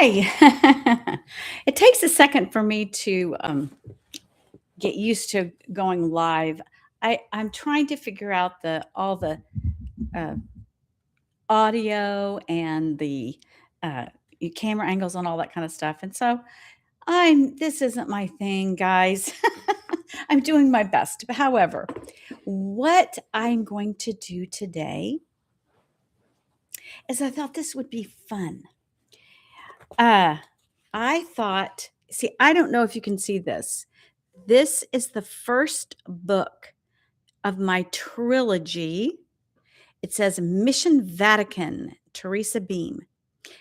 Hey, it takes a second for me to get used to going live. I'm trying to figure out the all the uh, audio and the uh, camera angles and all that kind of stuff, and so I'm. This isn't my thing, guys. I'm doing my best. However, what I'm going to do today is I thought this would be fun. Uh, I thought, see, I don't know if you can see this. This is the first book of my trilogy. It says Mission Vatican, Teresa Beem.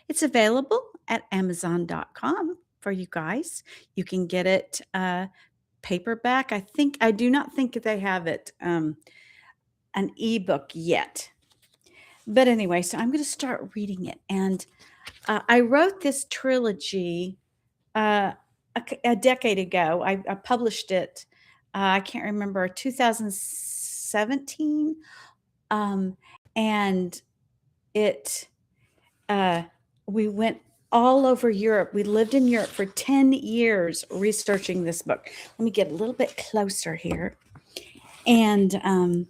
It's available at Amazon.com for you guys. You can get it paperback. I do not think they have it an ebook yet. But anyway, so I'm going to start reading it. And I wrote this trilogy uh, a decade ago. I published it, I can't remember, 2017. Um, and it, uh, we went all over Europe. We lived in Europe for 10 years researching this book. Let me get a little bit closer here. And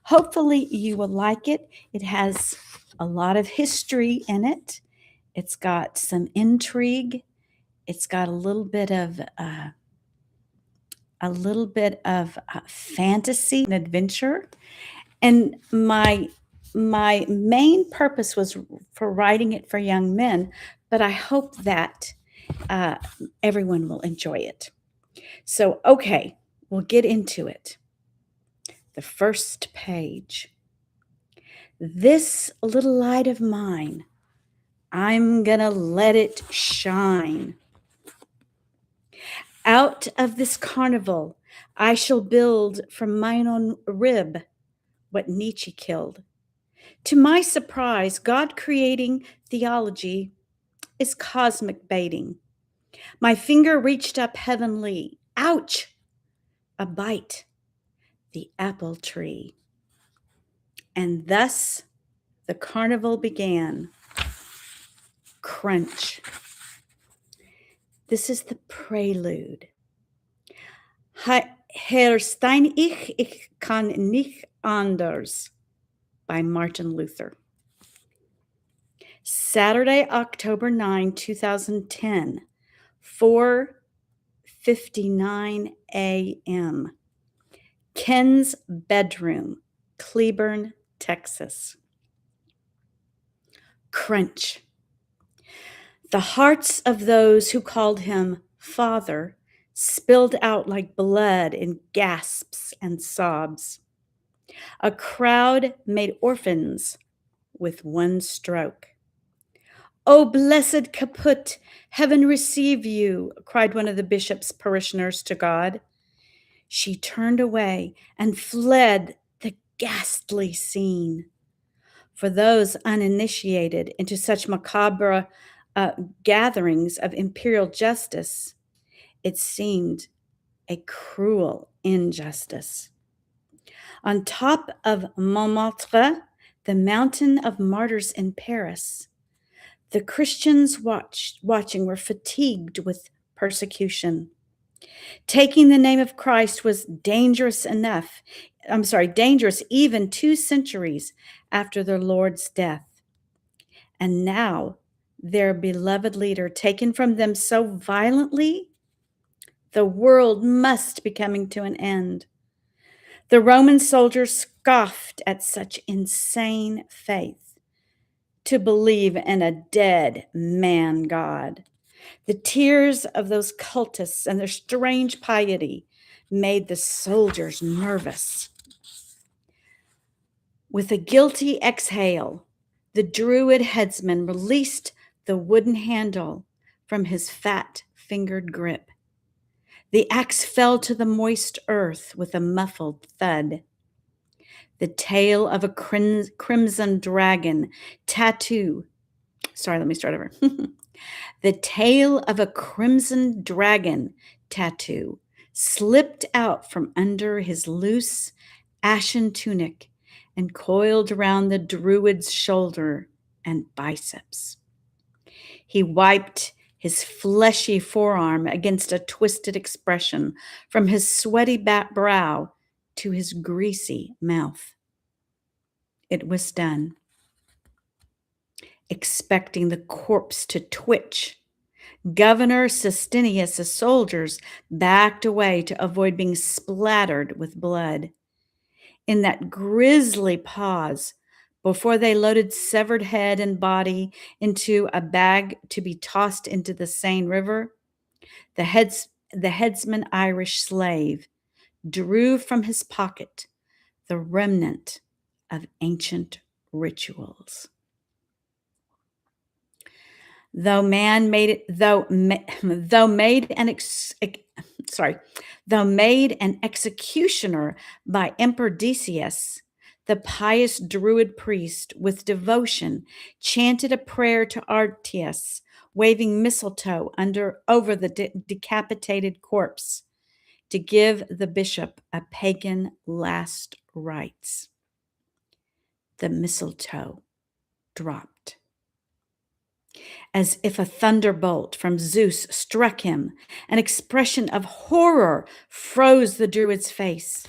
hopefully you will like it. It has a lot of history in it. It's got some intrigue. It's got a little bit of fantasy and adventure. And my main purpose was for writing it for young men, but I hope that uh, everyone will enjoy it. So, okay, we'll get into it. The first page. This little light of mine, I'm gonna let it shine. Out of this carnival, I shall build from mine own rib what Nietzsche killed. To my surprise, God creating theology is cosmic baiting. My finger reached up heavenly. Ouch! A bite. The apple tree. And thus the carnival began. Crunch. This is the prelude. Herstein ich kann nicht anders by Martin Luther. Saturday, October 9, 2010, 4:59 a.m. Ken's bedroom, Cleburne, Texas. Crunch. The hearts of those who called him Father spilled out like blood in gasps and sobs. A crowd made orphans with one stroke. "Oh, blessed kaput, heaven receive you," cried one of the bishop's parishioners to God. She turned away and fled the ghastly scene. For those uninitiated into such macabre gatherings of imperial justice, it seemed a cruel injustice. On top of Montmartre, the mountain of martyrs in Paris, the Christians watching were fatigued with persecution. Taking the name of Christ was dangerous even 2 centuries after their Lord's death. And now, their beloved leader taken from them so violently, the world must be coming to an end. The Roman soldiers scoffed at such insane faith, to believe in a dead man God. The tears of those cultists and their strange piety made the soldiers nervous. With a guilty exhale, the Druid headsman released the wooden handle from his fat-fingered grip. The axe fell to the moist earth with a muffled thud. The tail of a crimson dragon tattoo. Sorry, let me start over. The tail of a crimson dragon tattoo slipped out from under his loose, ashen tunic and coiled around the Druid's shoulder and biceps. He wiped his fleshy forearm against a twisted expression from his sweaty brow to his greasy mouth. It was done. Expecting the corpse to twitch, Governor Sistinius' soldiers backed away to avoid being splattered with blood. In that grisly pause, before they loaded severed head and body into a bag to be tossed into the Seine River, the headsman Irish slave drew from his pocket the remnant of ancient rituals. Though man made it, though made an though made an executioner by Emperor Decius, the pious Druid priest with devotion chanted a prayer to Artias, waving mistletoe over the decapitated corpse to give the bishop a pagan last rites. The mistletoe dropped. As if a thunderbolt from Zeus struck him, an expression of horror froze the Druid's face.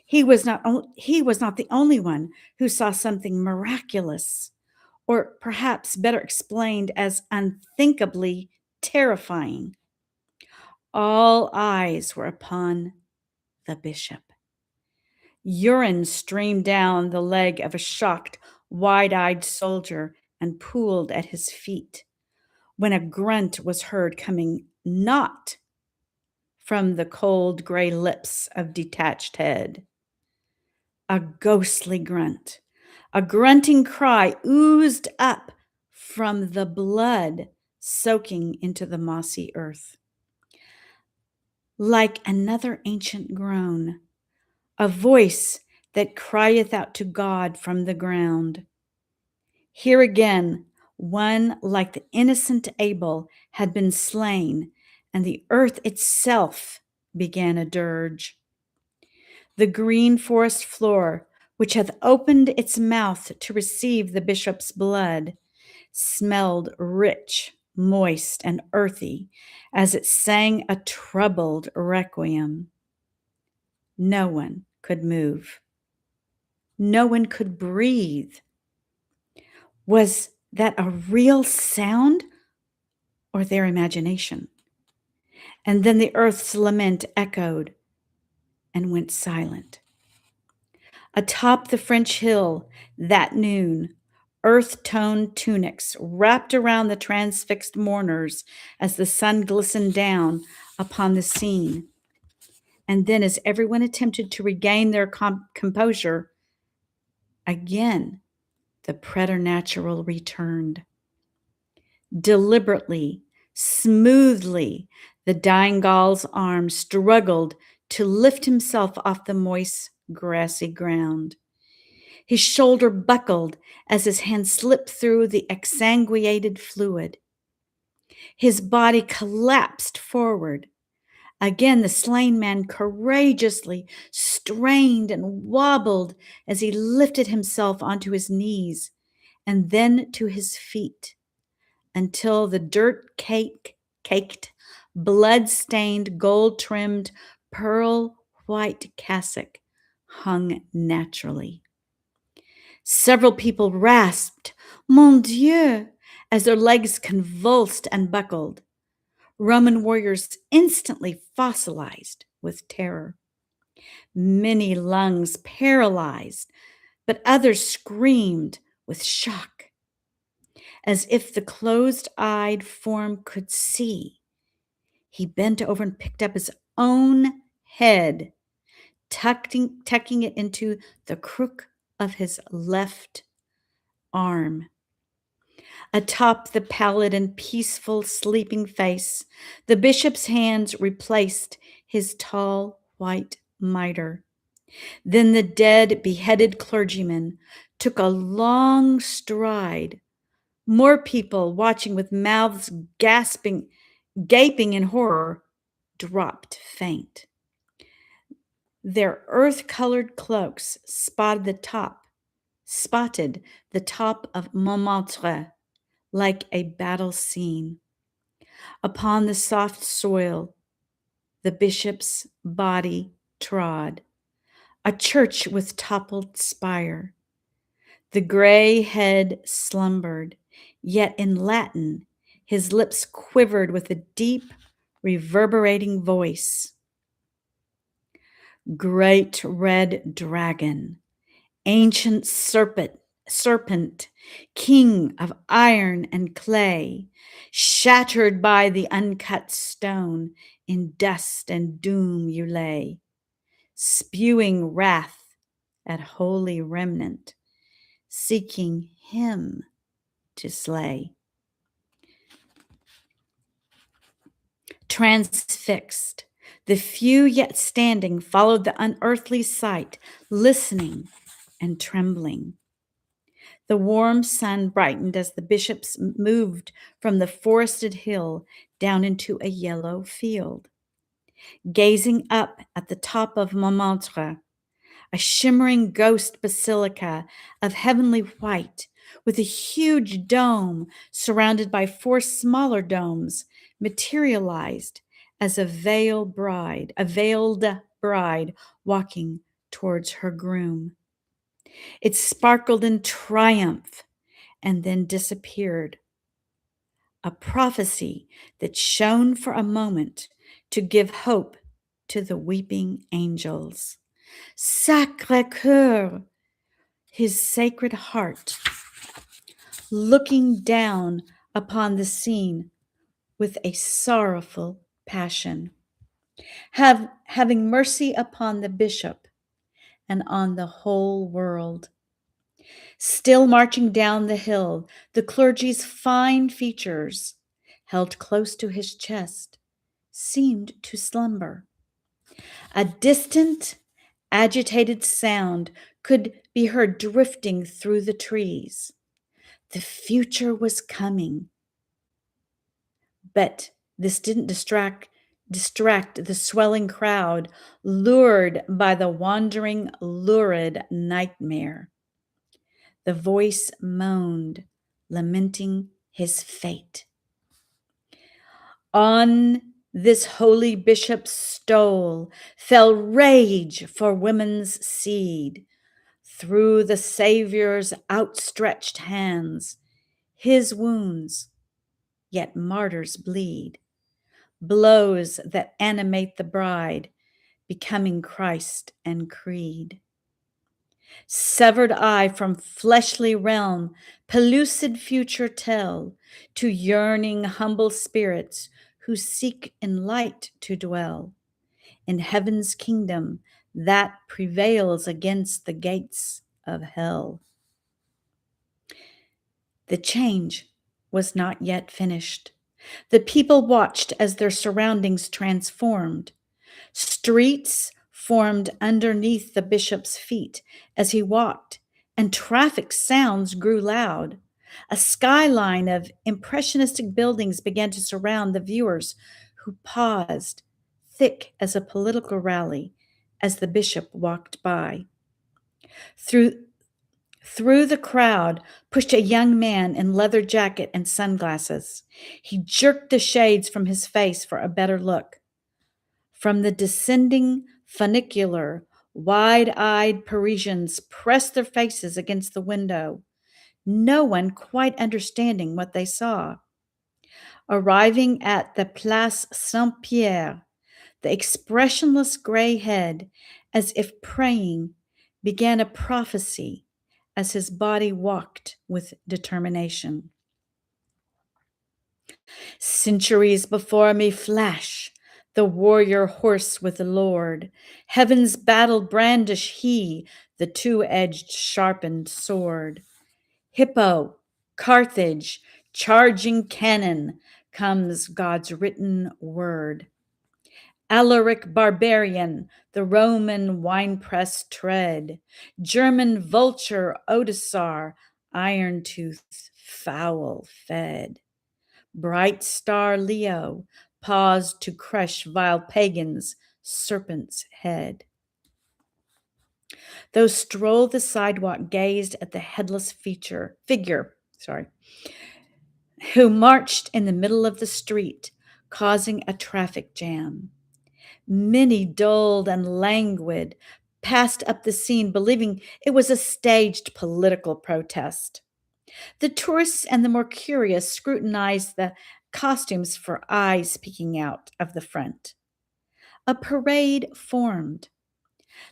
He was not the only one who saw something miraculous, or perhaps better explained as unthinkably terrifying. All eyes were upon the bishop. Urine streamed down the leg of a shocked, wide-eyed soldier and pooled at his feet, when a grunt was heard coming not from the cold gray lips of detached head. A ghostly grunt, a grunting cry oozed up from the blood soaking into the mossy earth. Like another ancient groan, a voice that crieth out to God from the ground. Here again, one like the innocent Abel had been slain, and the earth itself began a dirge. The green forest floor, which hath opened its mouth to receive the bishop's blood, smelled rich, moist, and earthy as it sang a troubled requiem. No one could move. No one could breathe. Was that a real sound or their imagination? And then the earth's lament echoed and went silent. Atop the French hill that noon, earth-toned tunics wrapped around the transfixed mourners as the sun glistened down upon the scene. And then, as everyone attempted to regain their composure, again the preternatural returned. Deliberately, smoothly, the dying Gaul's arm struggled to lift himself off the moist, grassy ground. His shoulder buckled as his hand slipped through the exsanguated fluid. His body collapsed forward. Again, the slain man courageously strained and wobbled as he lifted himself onto his knees and then to his feet, until the dirt-caked, blood-stained, gold-trimmed, pearl-white cassock hung naturally. Several people rasped, "Mon Dieu," as their legs convulsed and buckled. Roman warriors instantly fossilized with terror. Many lungs paralyzed, but others screamed with shock. As if the closed-eyed form could see, he bent over and picked up his own head, tucking it into the crook of his left arm. Atop the pallid and peaceful sleeping face, the bishop's hands replaced his tall white mitre. Then the dead, beheaded clergyman took a long stride. More people, watching with mouths gaping in horror, dropped faint. Their earth-colored cloaks spotted the top of Montmartre like a battle scene. Upon the soft soil, the bishop's body trod, a church with toppled spire. The gray head slumbered, yet in Latin, his lips quivered with a deep, reverberating voice. Great red dragon, ancient serpent, king of iron and clay, shattered by the uncut stone, in dust and doom you lay, spewing wrath at holy remnant, seeking him to slay. Transfixed, the few yet standing followed the unearthly sight, listening and trembling. The warm sun brightened as the bishops moved from the forested hill down into a yellow field. Gazing up at the top of Montmartre, a shimmering ghost basilica of heavenly white with a huge dome surrounded by four smaller domes, materialized as a veiled bride walking towards her groom. It sparkled in triumph and then disappeared, a prophecy that shone for a moment to give hope to the weeping angels. Sacré-Cœur, his sacred heart, looking down upon the scene with a sorrowful passion, having mercy upon the bishop and on the whole world. Still marching down the hill, the clergy's fine features, held close to his chest, seemed to slumber. A distant, agitated sound could be heard drifting through the trees. The future was coming. But this didn't distract the swelling crowd, lured by the wandering, lurid nightmare. The voice moaned, lamenting his fate. On this holy bishop's stole fell rage for women's seed. Through the Savior's outstretched hands, his wounds, yet martyrs bleed, blows that animate the bride, becoming Christ and creed. Severed I from fleshly realm, pellucid future tell to yearning humble spirits who seek in light to dwell in heaven's kingdom that prevails against the gates of hell. The change was not yet finished. The people watched as their surroundings transformed. Streets formed underneath the bishop's feet as he walked, and traffic sounds grew loud. A skyline of impressionistic buildings began to surround the viewers who paused, thick as a political rally, as the bishop walked by. Through the crowd pushed a young man in leather jacket and sunglasses. He jerked the shades from his face for a better look. From the descending funicular, wide-eyed Parisians pressed their faces against the window, no one quite understanding what they saw. Arriving at the Place Saint-Pierre, the expressionless gray head, as if praying, began a prophecy as his body walked with determination. Centuries before me flash, the warrior horse with the Lord. Heaven's battle brandish he, the two-edged sharpened sword. Hippo, Carthage, charging cannon, comes God's written word. Alaric barbarian, the Roman winepress tread. German vulture Odissar, iron tooth foul fed. Bright star Leo paused to crush vile pagans' serpent's head. Those strolled the sidewalk gazed at the headless figure, who marched in the middle of the street, causing a traffic jam. Many, dulled and languid, passed up the scene, believing it was a staged political protest. The tourists and the more curious scrutinized the costumes for eyes peeking out of the front. A parade formed.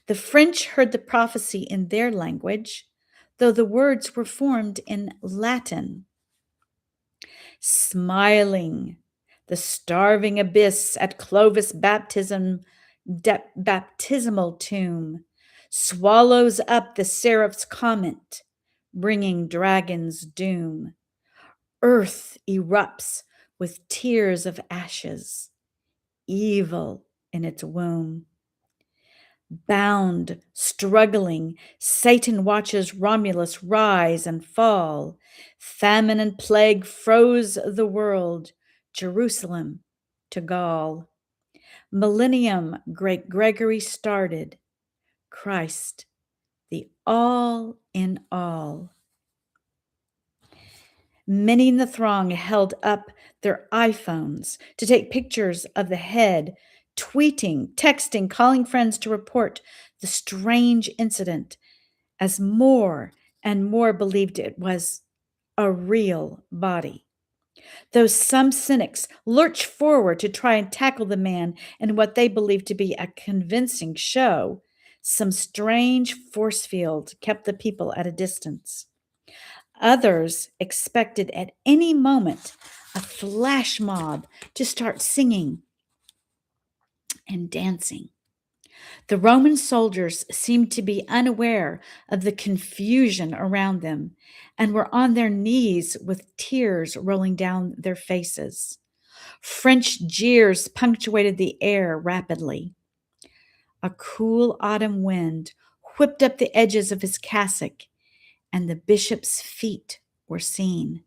The French heard the prophecy in their language, though the words were formed in Latin. Smiling, the starving abyss at Clovis' baptismal tomb swallows up the seraph's comment, bringing dragon's doom. Earth erupts with tears of ashes, evil in its womb. Bound, struggling, Satan watches Romulus rise and fall. Famine and plague froze the world, Jerusalem to gall. Millennium, great Gregory started, Christ, the all in all. Many in the throng held up their iPhones to take pictures of the head, tweeting, texting, calling friends to report the strange incident, as more and more believed it was a real body. Though some cynics lurched forward to try and tackle the man in what they believed to be a convincing show, some strange force field kept the people at a distance. Others expected at any moment a flash mob to start singing and dancing. The Roman soldiers seemed to be unaware of the confusion around them and were on their knees with tears rolling down their faces. French jeers punctuated the air rapidly. A cool autumn wind whipped up the edges of his cassock, and the bishop's feet were seen.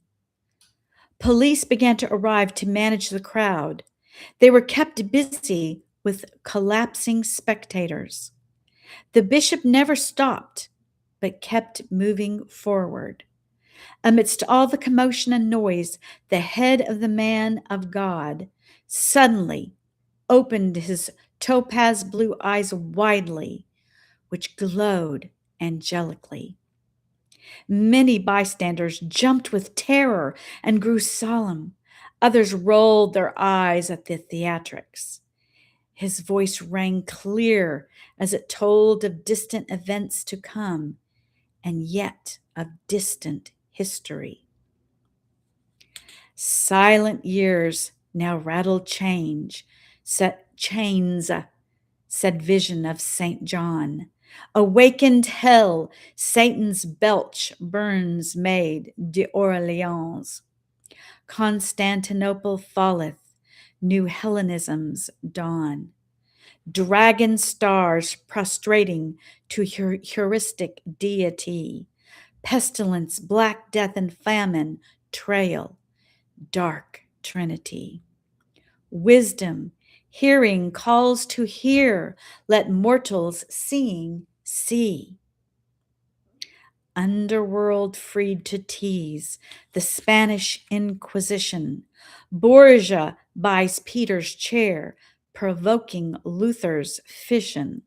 Police began to arrive to manage the crowd. They were kept busy with collapsing spectators. The bishop never stopped, but kept moving forward. Amidst all the commotion and noise, the head of the man of God suddenly opened his topaz blue eyes widely, which glowed angelically. Many bystanders jumped with terror and grew solemn. Others rolled their eyes at the theatrics. His voice rang clear as it told of distant events to come, and yet of distant history. Silent years now rattled chains, said vision of St. John. Awakened hell, Satan's belch burns made d'Orleans. Constantinople falleth, new Hellenisms dawn. Dragon stars prostrating to heuristic deity. Pestilence, black death, and famine trail, dark trinity. Wisdom, hearing calls to hear, let mortals seeing see. Underworld freed to tease, the Spanish Inquisition. Borgia buys Peter's chair, provoking Luther's fission.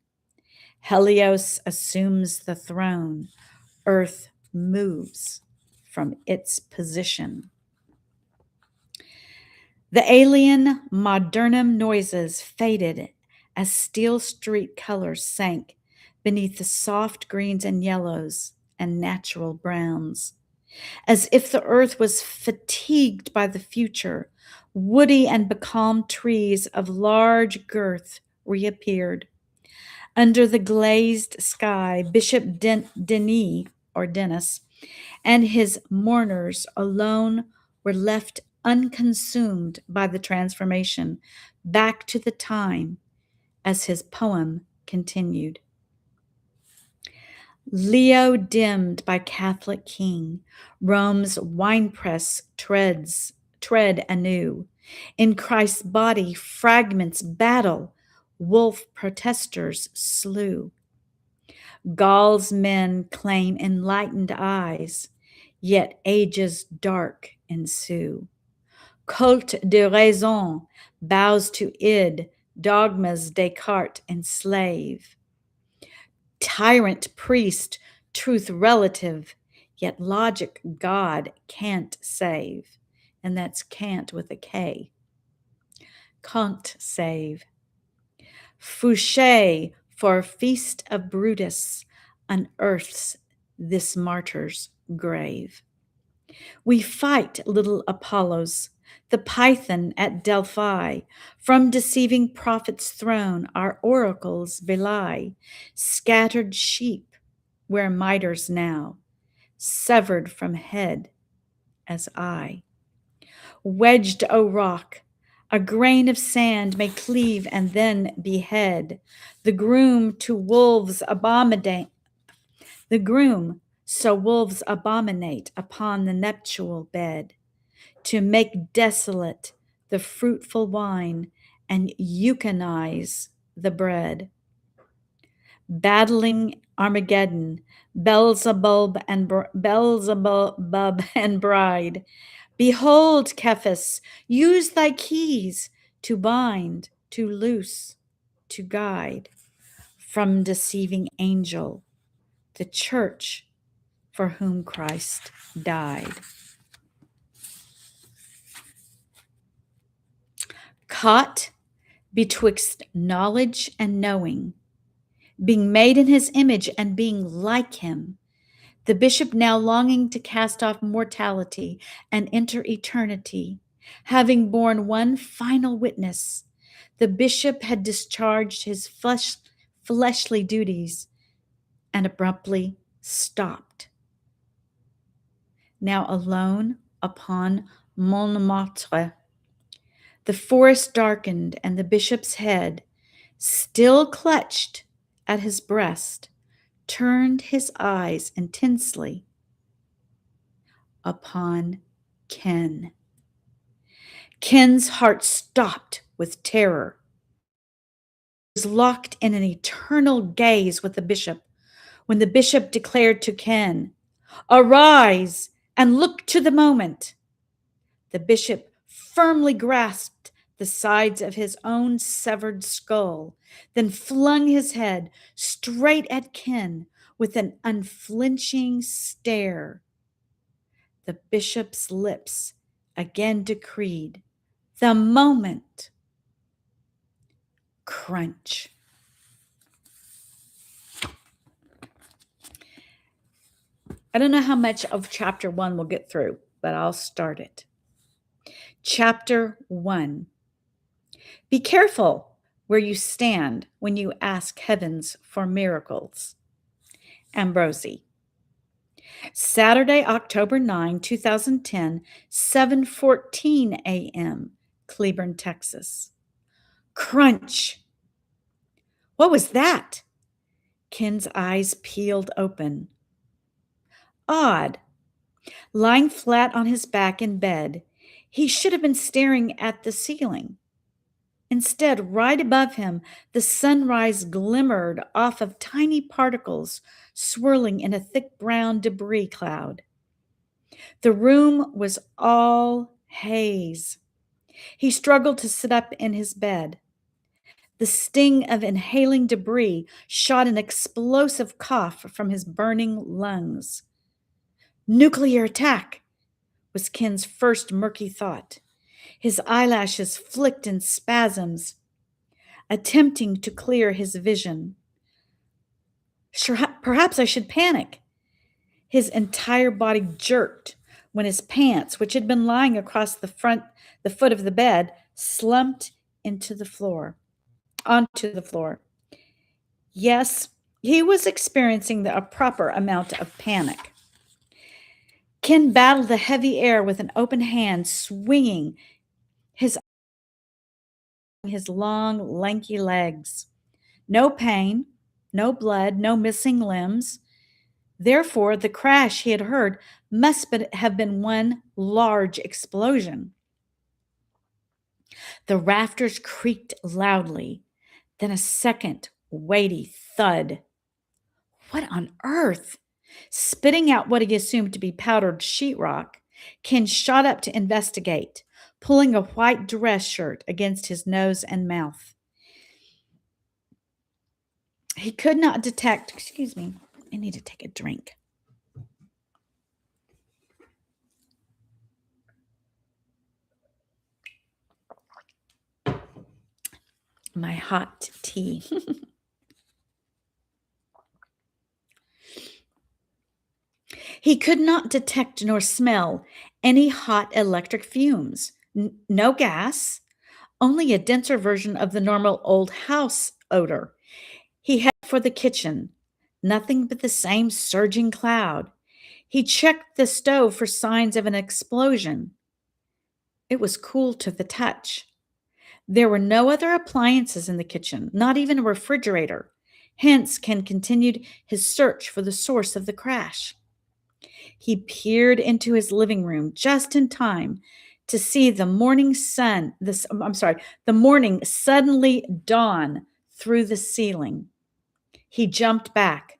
Helios assumes the throne, earth moves from its position. The alien modernum noises faded as steel street colors sank beneath the soft greens and yellows and natural browns. As if the earth was fatigued by the future, woody and becalmed trees of large girth reappeared. Under the glazed sky, Bishop Denis, or Dennis, and his mourners alone were left unconsumed by the transformation back to the time as his poem continued. Leo dimmed by Catholic king, Rome's winepress tread anew. In Christ's body, fragments battle, wolf protesters slew. Gaul's men claim enlightened eyes, yet ages dark ensue. Culte de raison bows to id, dogmas Descartes enslave. Tyrant priest, truth relative, yet logic God can't save. And that's can't with a K. Can't save. Fouché for feast of Brutus unearths this martyr's grave. We fight, little Apollos, the python at Delphi. From deceiving prophets' throne our oracles belie. Scattered sheep wear mitres now, severed from head as I. Wedged, O rock, a grain of sand may cleave and then behead. The groom to wolves abominate, the groom so wolves abominate upon the nuptial bed, to make desolate the fruitful wine and euchanize the bread. Battling Armageddon, Beelzebub and bride. Behold, Cephas, use thy keys to bind, to loose, to guide. From deceiving angel, the church for whom Christ died. Caught betwixt knowledge and knowing, being made in his image and being like him, the bishop now longing to cast off mortality and enter eternity, having borne one final witness, the bishop had discharged his fleshly duties and abruptly stopped. Now alone upon Montmartre, the forest darkened, and the bishop's head, still clutched at his breast, turned his eyes intensely upon Ken. Ken's heart stopped with terror. He was locked in an eternal gaze with the bishop when the bishop declared to Ken, "Arise and look to the moment." The bishop firmly grasped the sides of his own severed skull, then flung his head straight at Ken with an unflinching stare. The bishop's lips again decreed, "The moment." Crunch. I don't know how much of chapter 1 we'll get through, but I'll start it. Chapter 1. Be careful where you stand when you ask heavens for miracles. Ambrosi. Saturday, October 9, 2010, 7:14 a.m., Cleburne, Texas. Crunch. What was that? Ken's eyes peeled open. Odd. Lying flat on his back in bed, he should have been staring at the ceiling. Instead, right above him, the sunrise glimmered off of tiny particles swirling in a thick brown debris cloud. The room was all haze. He struggled to sit up in his bed. The sting of inhaling debris shot an explosive cough from his burning lungs. Nuclear attack was Ken's first murky thought. His eyelashes flicked in spasms, attempting to clear his vision. Perhaps I should panic. His entire body jerked when his pants, which had been lying across the foot of the bed, slumped onto the floor. Yes, he was experiencing a proper amount of panic. Ken battled the heavy air with an open hand, swinging his long, lanky legs. No pain, no blood, no missing limbs. Therefore, the crash he had heard must have been one large explosion. The rafters creaked loudly, then a second weighty thud. What on earth? Spitting out what he assumed to be powdered sheetrock, Ken shot up to investigate, pulling a white dress shirt against his nose and mouth. He could not detect, excuse me, I need to take a drink. My hot tea. He could not detect nor smell any hot electric fumes. No gas, only a denser version of the normal old house odor. He headed for the kitchen. Nothing but the same surging cloud. He checked the stove for signs of an explosion. It was cool to the touch. There were no other appliances in the kitchen, not even a refrigerator. Hence, Ken continued his search for the source of the crash. He peered into his living room just in time to see the morning suddenly dawn through the ceiling. He jumped back.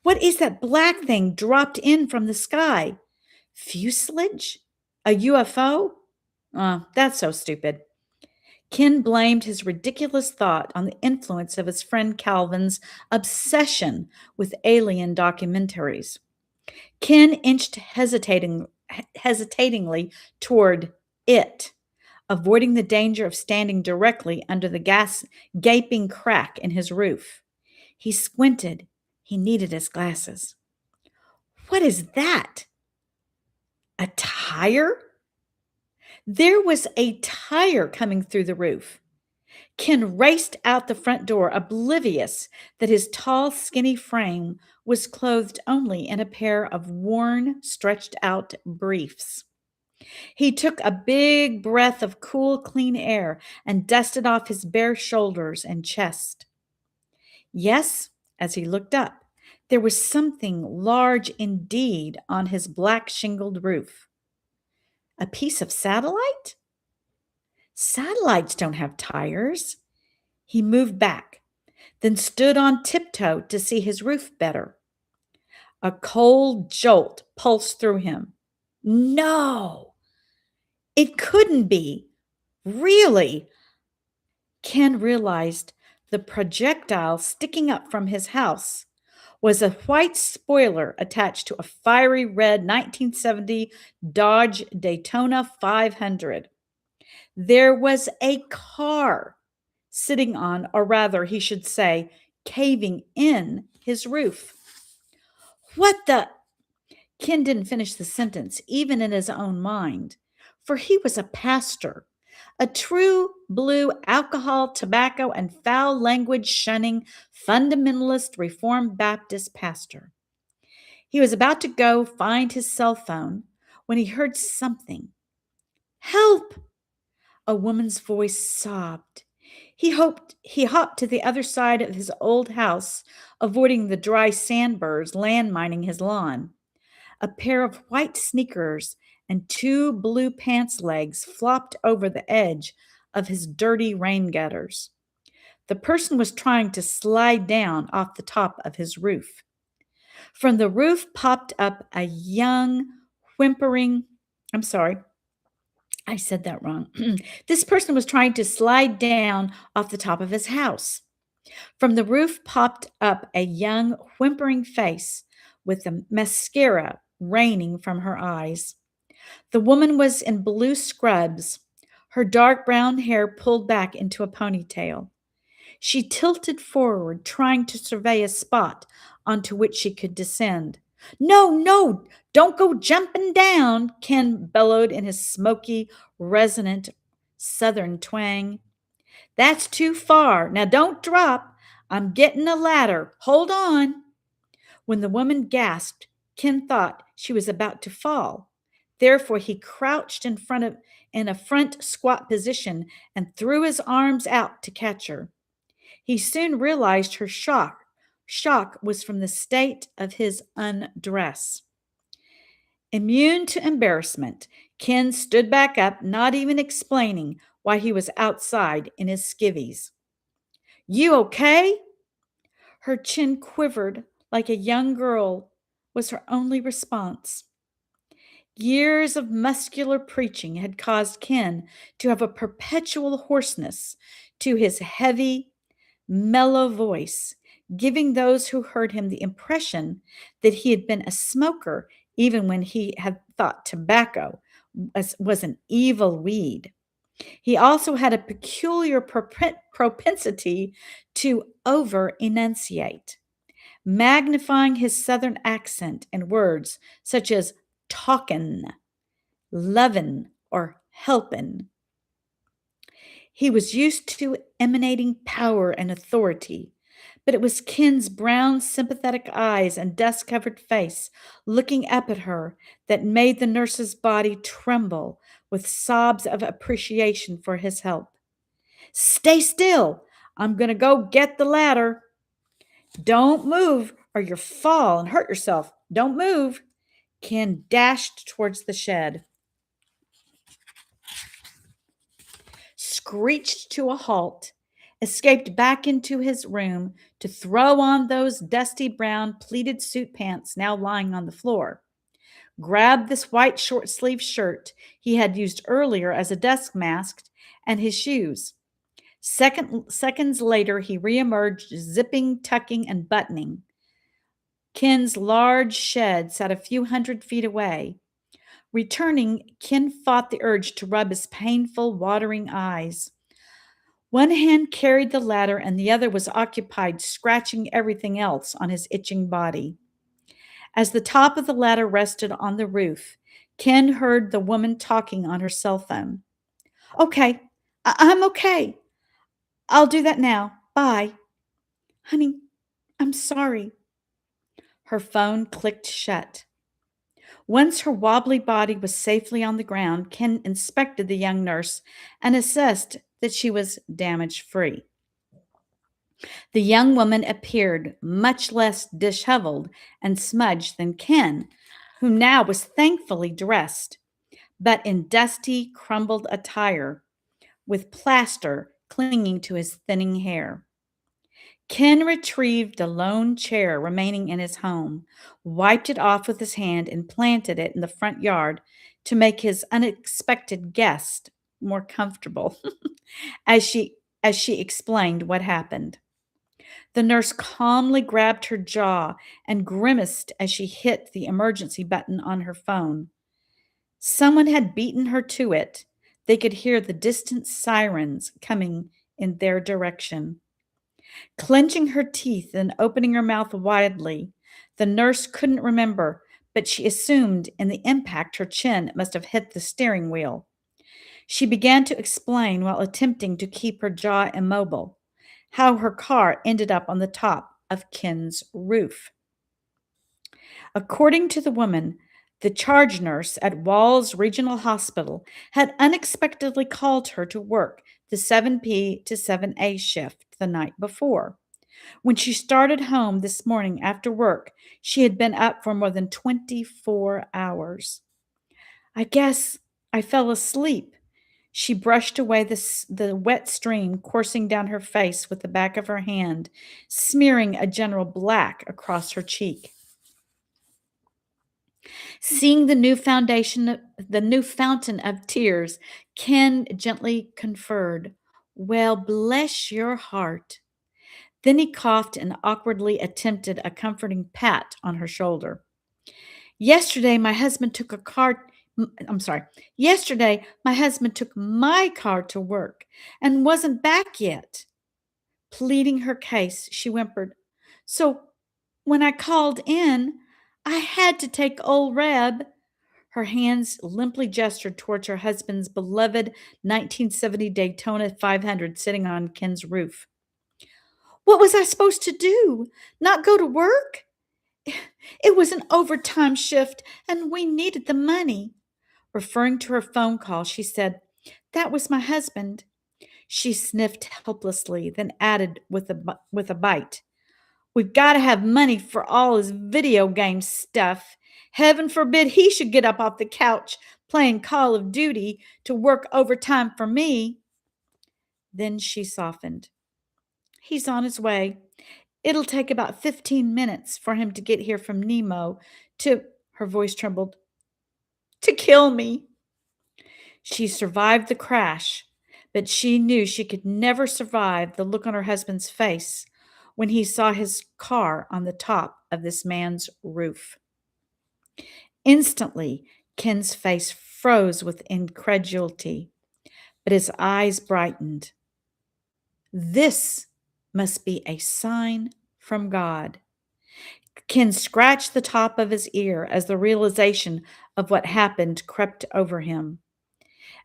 What is that black thing dropped in from the sky? Fuselage? A UFO? That's so stupid. Ken blamed his ridiculous thought on the influence of his friend Calvin's obsession with alien documentaries. Ken inched hesitatingly toward it, avoiding the danger of standing directly under the gaping crack in his roof. He squinted. He needed his glasses. What is that? A tire? There was a tire coming through the roof. Ken raced out the front door, oblivious that his tall, skinny frame was clothed only in a pair of worn, stretched out briefs. He took a big breath of cool, clean air and dusted off his bare shoulders and chest. Yes, as he looked up, there was something large indeed on his black shingled roof. A piece of satellite? Satellites don't have tires. He moved back, then stood on tiptoe to see his roof better. A cold jolt pulsed through him. No, it couldn't be. Really? Ken realized the projectile sticking up from his house was a white spoiler attached to a fiery red 1970 Dodge Daytona 500. There was a car sitting on, or rather, he should say, caving in his roof. What the? Ken didn't finish the sentence, even in his own mind, for he was a pastor, a true blue alcohol, tobacco, and foul language shunning fundamentalist Reformed Baptist pastor. He was about to go find his cell phone when he heard something. Help! A woman's voice sobbed. He hopped to the other side of his old house, avoiding the dry sandburrs landmining his lawn. A pair of white sneakers and two blue pants legs flopped over the edge of his dirty rain gutters. The person was trying to slide down off the top of his roof. From the roof popped up a young, whimpering, I'm sorry, I said that wrong. This person was trying to slide down off the top of his house. From the roof popped up a young, whimpering face with the mascara raining from her eyes. The woman was in blue scrubs, her dark brown hair pulled back into a ponytail. She tilted forward, trying to survey a spot onto which she could descend. No, no, don't go jumping down, Ken bellowed in his smoky, resonant southern twang. That's too far. Now don't drop. I'm getting a ladder. Hold on. When the woman gasped, Ken thought she was about to fall. Therefore, he crouched in a front squat position and threw his arms out to catch her. He soon realized her shock was from the state of his undress. Immune to embarrassment, Ken stood back up, not even explaining why he was outside in his skivvies. You okay? Her chin quivered like a young girl, was her only response. Years of muscular preaching had caused Ken to have a perpetual hoarseness to his heavy, mellow voice, giving those who heard him the impression that he had been a smoker even when he had thought tobacco was an evil weed. He also had a peculiar propensity to over enunciate, magnifying his southern accent in words such as talkin', lovin', or helpin'. He was used to emanating power and authority, but it was Ken's brown, sympathetic eyes and dust covered face looking up at her that made the nurse's body tremble with sobs of appreciation for his help. Stay still. I'm going to go get the ladder. Don't move or you'll fall and hurt yourself. Don't move. Ken dashed towards the shed, screeched to a halt, escaped back into his room to throw on those dusty brown pleated suit pants now lying on the floor, grabbed this white short sleeved shirt he had used earlier as a desk mask, and his shoes. Seconds later, he reemerged, zipping, tucking, and buttoning. Ken's large shed sat a few hundred feet away. Returning, Ken fought the urge to rub his painful, watering eyes. One hand carried the ladder, and the other was occupied scratching everything else on his itching body. As the top of the ladder rested on the roof, Ken heard the woman talking on her cell phone. Okay, I'm okay. I'll do that now. Bye. Honey, I'm sorry. Her phone clicked shut. Once her wobbly body was safely on the ground, Ken inspected the young nurse and assessed that she was damage free. The young woman appeared much less disheveled and smudged than Ken, who now was thankfully dressed, but in dusty, crumbled attire, with plaster clinging to his thinning hair. Ken retrieved the lone chair remaining in his home, wiped it off with his hand, and planted it in the front yard to make his unexpected guest more comfortable as she explained what happened. The nurse calmly grabbed her jaw and grimaced as she hit the emergency button on her phone. Someone had beaten her to it. They could hear the distant sirens coming in their direction. Clenching her teeth and opening her mouth widely, the nurse couldn't remember, but she assumed in the impact her chin must have hit the steering wheel. She began to explain while attempting to keep her jaw immobile how her car ended up on the top of Ken's roof. According to the woman, the charge nurse at Walls Regional Hospital had unexpectedly called her to work the 7P to 7A shift the night before. When she started home this morning after work, she had been up for more than 24 hours. I guess I fell asleep. She brushed away the wet stream coursing down her face with the back of her hand, smearing a general black across her cheek. Seeing the new fountain of tears, Ken gently conferred, "Well, bless your heart." Then he coughed and awkwardly attempted a comforting pat on her shoulder. Yesterday, my husband took a car. I'm sorry. Yesterday, my husband took my car to work and wasn't back yet. Pleading her case, she whimpered, "So when I called in, I had to take old Reb." Her hands limply gestured towards her husband's beloved 1970 Daytona 500 sitting on Ken's roof. What was I supposed to do? Not go to work? It was an overtime shift and we needed the money. Referring to her phone call, she said, "That was my husband." She sniffed helplessly, then added with a bite, "We've got to have money for all his video game stuff. Heaven forbid he should get up off the couch playing Call of Duty to work overtime for me." Then she softened. "He's on his way. It'll take about 15 minutes for him to get here from Nemo to, her voice trembled, to kill me. She survived the crash, but she knew she could never survive the look on her husband's face when he saw his car on the top of this man's roof. Instantly, Ken's face froze with incredulity, but his eyes brightened. This must be a sign from God. Ken scratched the top of his ear as the realization of what happened crept over him.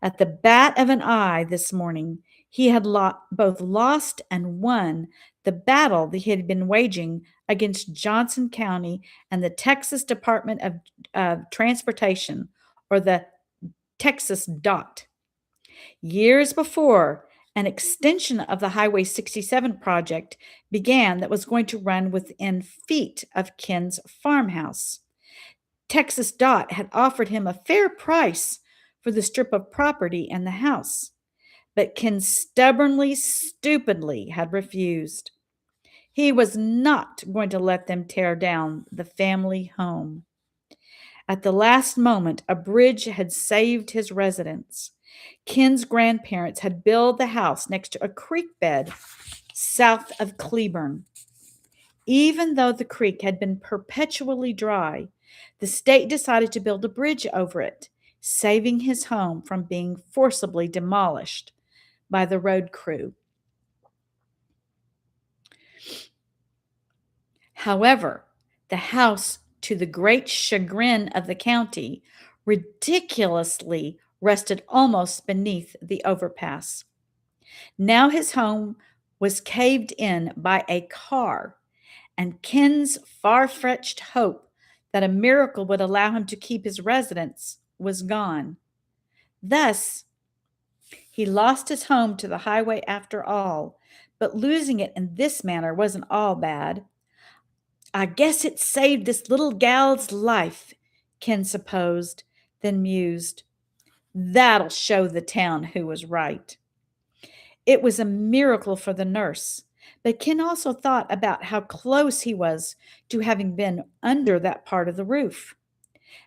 At the bat of an eye this morning, he had both lost and won the battle that he had been waging against Johnson County and the Texas Department of Transportation, or the Texas DOT. Years before, an extension of the Highway 67 project began that was going to run within feet of Ken's farmhouse. Texas DOT had offered him a fair price for the strip of property and the house, but Ken stupidly had refused. He was not going to let them tear down the family home. At the last moment, a bridge had saved his residence. Ken's grandparents had built the house next to a creek bed south of Cleburne. Even though the creek had been perpetually dry, the state decided to build a bridge over it, saving his home from being forcibly demolished by the road crew. However, the house, to the great chagrin of the county, ridiculously rested almost beneath the overpass. Now his home was caved in by a car, and Ken's far-fetched hope that a miracle would allow him to keep his residence was gone. Thus, he lost his home to the highway after all, but losing it in this manner wasn't all bad. I guess it saved this little gal's life, Ken supposed, then mused. That'll show the town who was right. It was a miracle for the nurse, but Ken also thought about how close he was to having been under that part of the roof.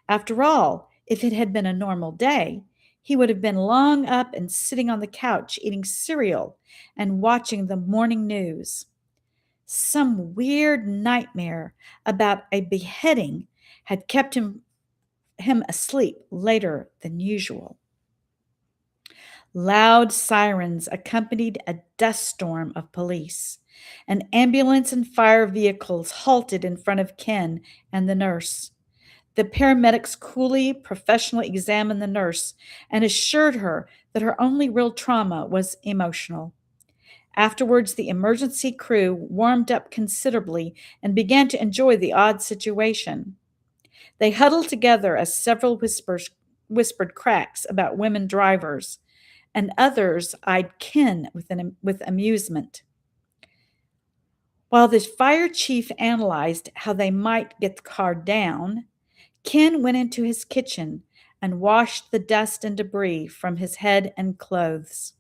After all, if it had been a normal day, he would have been long up and sitting on the couch eating cereal and watching the morning news. Some weird nightmare about a beheading had kept him asleep later than usual. Loud sirens accompanied a dust storm of police. An ambulance and fire vehicles halted in front of Ken and the nurse. The paramedics coolly, professionally examined the nurse and assured her that her only real trauma was emotional. Afterwards, the emergency crew warmed up considerably and began to enjoy the odd situation. They huddled together as several whispered cracks about women drivers, and others eyed Ken with amusement. While the fire chief analyzed how they might get the car down, Ken went into his kitchen and washed the dust and debris from his head and clothes.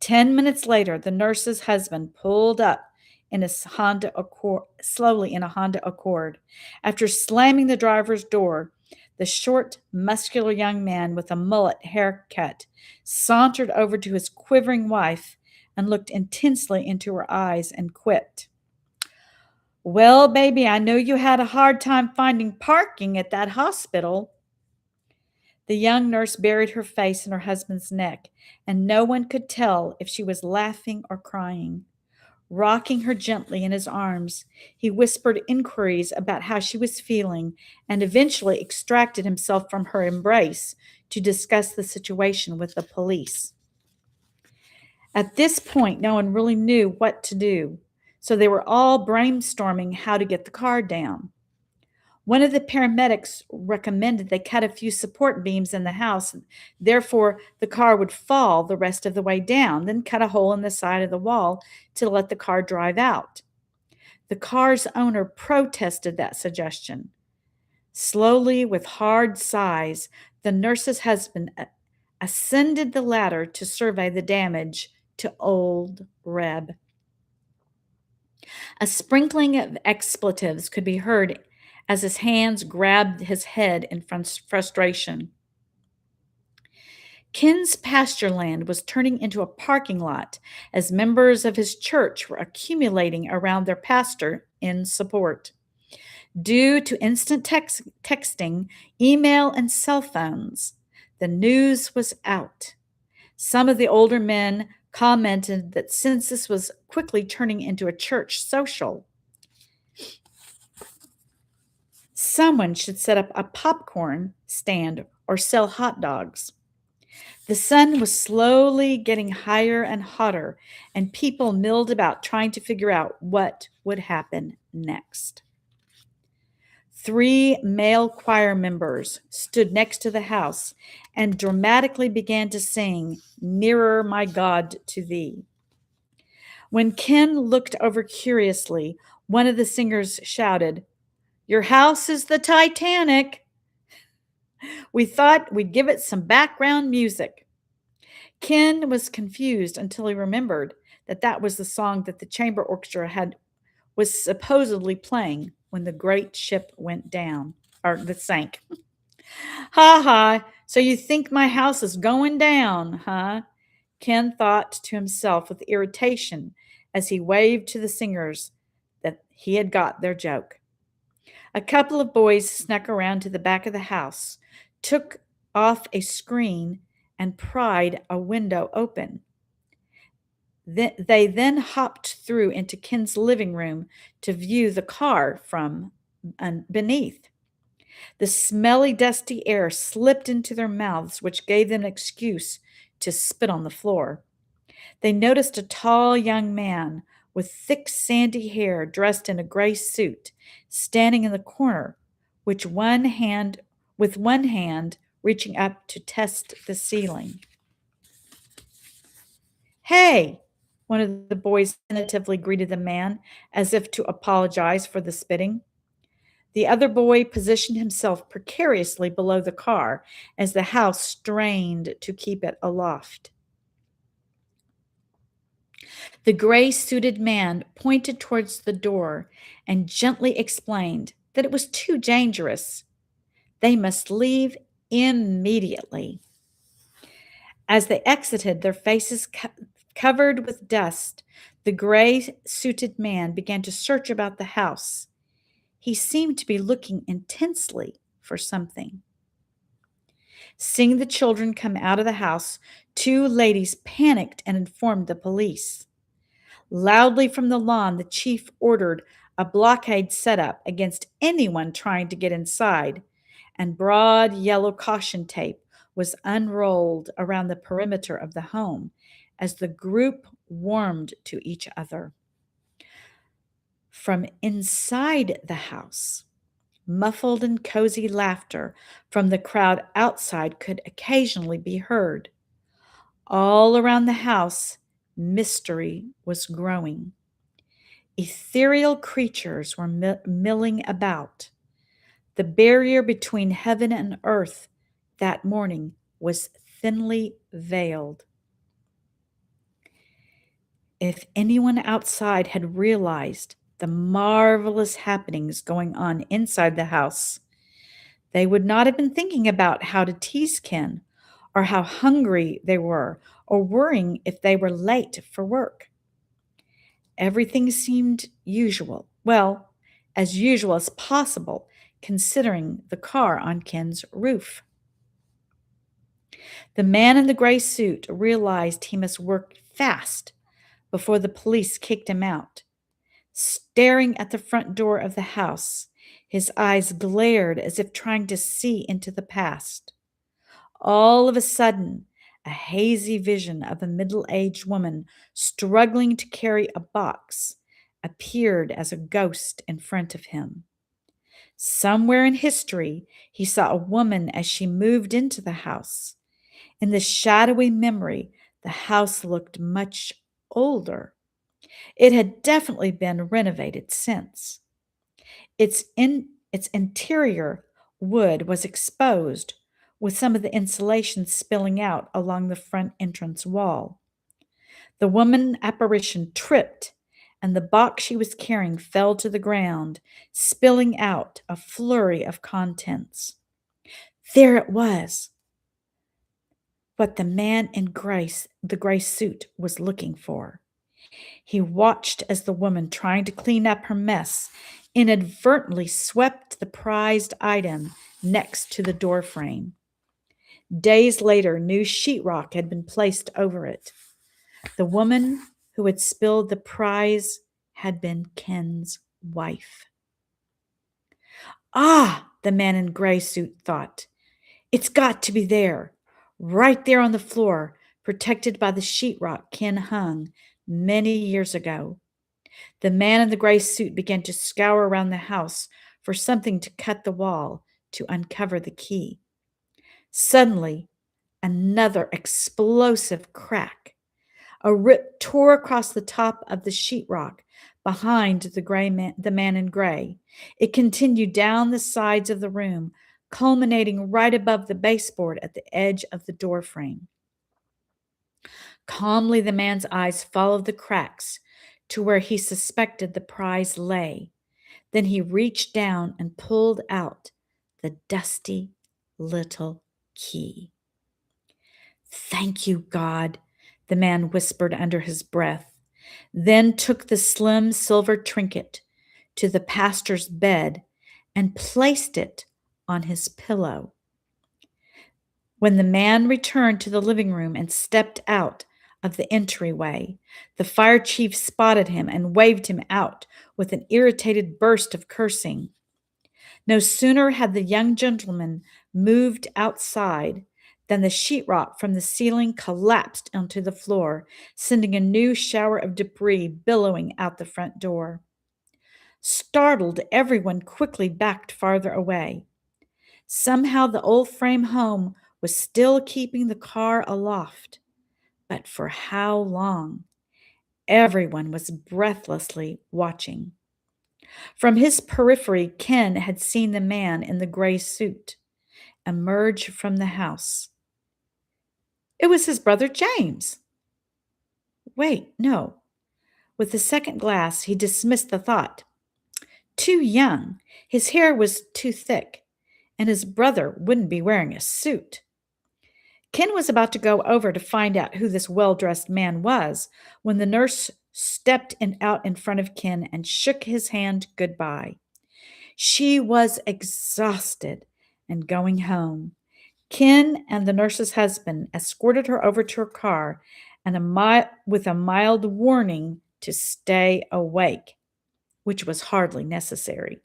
10 minutes later, the nurse's husband pulled up in a slowly in a Honda Accord. After slamming the driver's door, the short, muscular young man with a mullet haircut sauntered over to his quivering wife and looked intensely into her eyes and quipped, "Well, baby, I know you had a hard time finding parking at that hospital." The young nurse buried her face in her husband's neck, and no one could tell if she was laughing or crying. Rocking her gently in his arms, he whispered inquiries about how she was feeling and eventually extracted himself from her embrace to discuss the situation with the police. At this point, no one really knew what to do, so they were all brainstorming how to get the car down. One of the paramedics recommended they cut a few support beams in the house, therefore the car would fall the rest of the way down, then cut a hole in the side of the wall to let the car drive out. The car's owner protested that suggestion. Slowly, with hard sighs, the nurse's husband ascended the ladder to survey the damage to old Reb. A sprinkling of expletives could be heard as his hands grabbed his head in frustration. Ken's pasture land was turning into a parking lot as members of his church were accumulating around their pastor in support. Due to instant texting, email, and cell phones, the news was out. Some of the older men commented that since this was quickly turning into a church social, someone should set up a popcorn stand or sell hot dogs. The sun was slowly getting higher and hotter, and people milled about trying to figure out what would happen next. 3 male choir members stood next to the house and dramatically began to sing, "Nearer, My God, to Thee." When Ken looked over curiously, one of the singers shouted, "Your house is the Titanic. We thought we'd give it some background music." Ken was confused until he remembered that that was the song that the chamber orchestra was supposedly playing when the great ship went down, or that sank. "Ha ha, so you think my house is going down, huh?" Ken thought to himself with irritation as he waved to the singers that he had got their joke. A couple of boys snuck around to the back of the house, took off a screen, and pried a window open. They then hopped through into Ken's living room to view the car from beneath. The smelly, dusty air slipped into their mouths, which gave them an excuse to spit on the floor. They noticed a tall young man with thick, sandy hair, dressed in a gray suit, standing in the corner, with one hand reaching up to test the ceiling. "Hey," one of the boys tentatively greeted the man, as if to apologize for the spitting. The other boy positioned himself precariously below the car as the house strained to keep it aloft. The gray suited man pointed towards the door and gently explained that it was too dangerous. They must leave immediately. As they exited, their faces covered with dust, the gray suited man began to search about the house. He seemed to be looking intensely for something. Seeing the children come out of the house, 2 ladies panicked and informed the police. Loudly from the lawn, the chief ordered a blockade set up against anyone trying to get inside, and broad yellow caution tape was unrolled around the perimeter of the home as the group warmed to each other. From inside the house, muffled and cozy laughter from the crowd outside could occasionally be heard. All around the house, mystery was growing. Ethereal creatures were milling about. The barrier between heaven and earth that morning was thinly veiled. If anyone outside had realized the marvelous happenings going on inside the house, they would not have been thinking about how to tease Ken, or how hungry they were, or worrying if they were late for work. Everything seemed usual. Well, as usual as possible, considering the car on Ken's roof. The man in the gray suit realized he must work fast before the police kicked him out. Staring at the front door of the house, his eyes glared as if trying to see into the past. All of a sudden, a hazy vision of a middle-aged woman struggling to carry a box appeared as a ghost in front of him. Somewhere in history, he saw a woman as she moved into the house. In the shadowy memory, the house looked much older. It had definitely been renovated since. Its interior wood was exposed, with some of the insulation spilling out along the front entrance wall. The woman apparition tripped and the box she was carrying fell to the ground, spilling out a flurry of contents. There it was, what the man in the gray suit was looking for. He watched as the woman, trying to clean up her mess, inadvertently swept the prized item next to the doorframe. Days later, new sheetrock had been placed over it. The woman who had spilled the prize had been Ken's wife. Ah, the man in gray suit thought. It's got to be there, right there on the floor, protected by the sheetrock Ken hung many years ago. The man in the gray suit began to scour around the house for something to cut the wall to uncover the key. Suddenly, another explosive crack. A rip tore across the top of the sheetrock behind the man in gray. It continued down the sides of the room, culminating right above the baseboard at the edge of the doorframe. Calmly, the man's eyes followed the cracks to where he suspected the prize lay. Then he reached down and pulled out the dusty little key. Thank you, God, the man whispered under his breath, then took the slim silver trinket to the pastor's bed and placed it on his pillow. When the man returned to the living room and stepped out of the entryway, the fire chief spotted him and waved him out with an irritated burst of cursing. No sooner had the young gentleman moved outside than the sheetrock from the ceiling collapsed onto the floor, sending a new shower of debris billowing out the front door. Startled, everyone quickly backed farther away. Somehow the old frame home was still keeping the car aloft. But for how long? Everyone was breathlessly watching. From his periphery, Ken had seen the man in the gray suit emerge from the house. It was his brother James. Wait, no. With the second glass, he dismissed the thought. Too young. His hair was too thick, and his brother wouldn't be wearing a suit. Ken was about to go over to find out who this well-dressed man was when the nurse stepped out in front of Ken and shook his hand goodbye. She was exhausted and going home. Ken and the nurse's husband escorted her over to her car and with a mild warning to stay awake, which was hardly necessary.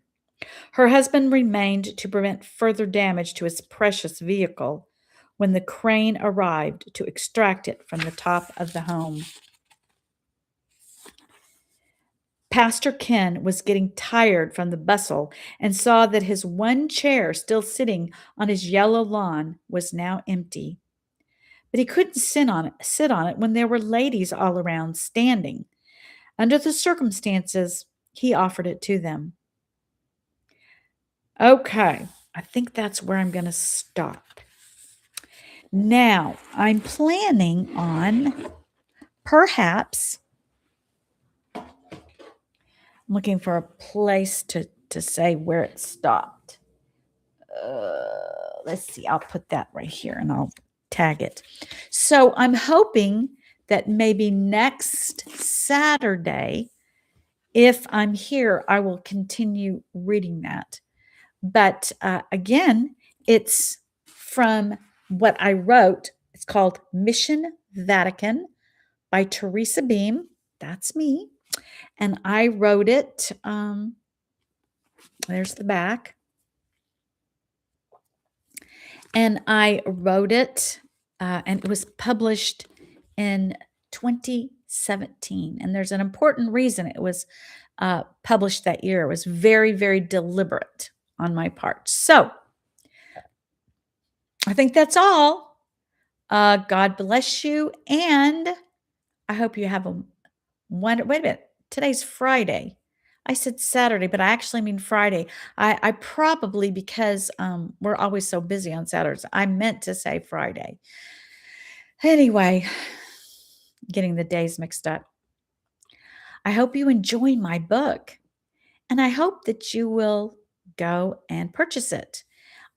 Her husband remained to prevent further damage to his precious vehicle when the crane arrived to extract it from the top of the home. Pastor Ken was getting tired from the bustle and saw that his one chair still sitting on his yellow lawn was now empty. But he couldn't sit on it when there were ladies all around standing. Under the circumstances, he offered it to them. Okay, I think that's where I'm going to stop. Now, I'm planning on perhaps I'm looking for a place to say where it stopped. Let's see. I'll put that right here and I'll tag it. So I'm hoping that maybe next Saturday, if I'm here, I will continue reading that. But again, it's from what I wrote. It's called Mission Vatican by Teresa Beem. That's me. And I wrote it. There's the back. And I wrote it, and it was published in 2017. And there's an important reason it was published that year. It was very, very deliberate on my part. So I think that's all. God bless you. And I hope you have a wonderful, wait a minute. Today's Friday. I said Saturday, but I actually mean Friday. I probably, because we're always so busy on Saturdays, I meant to say Friday. Anyway, getting the days mixed up. I hope you enjoy my book, and I hope that you will go and purchase it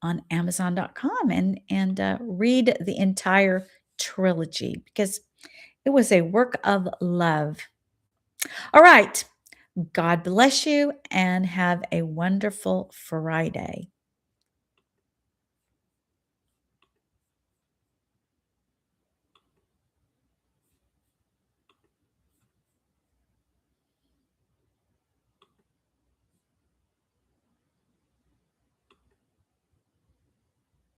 on Amazon.com and read the entire trilogy because it was a work of love. All right. God bless you and have a wonderful Friday.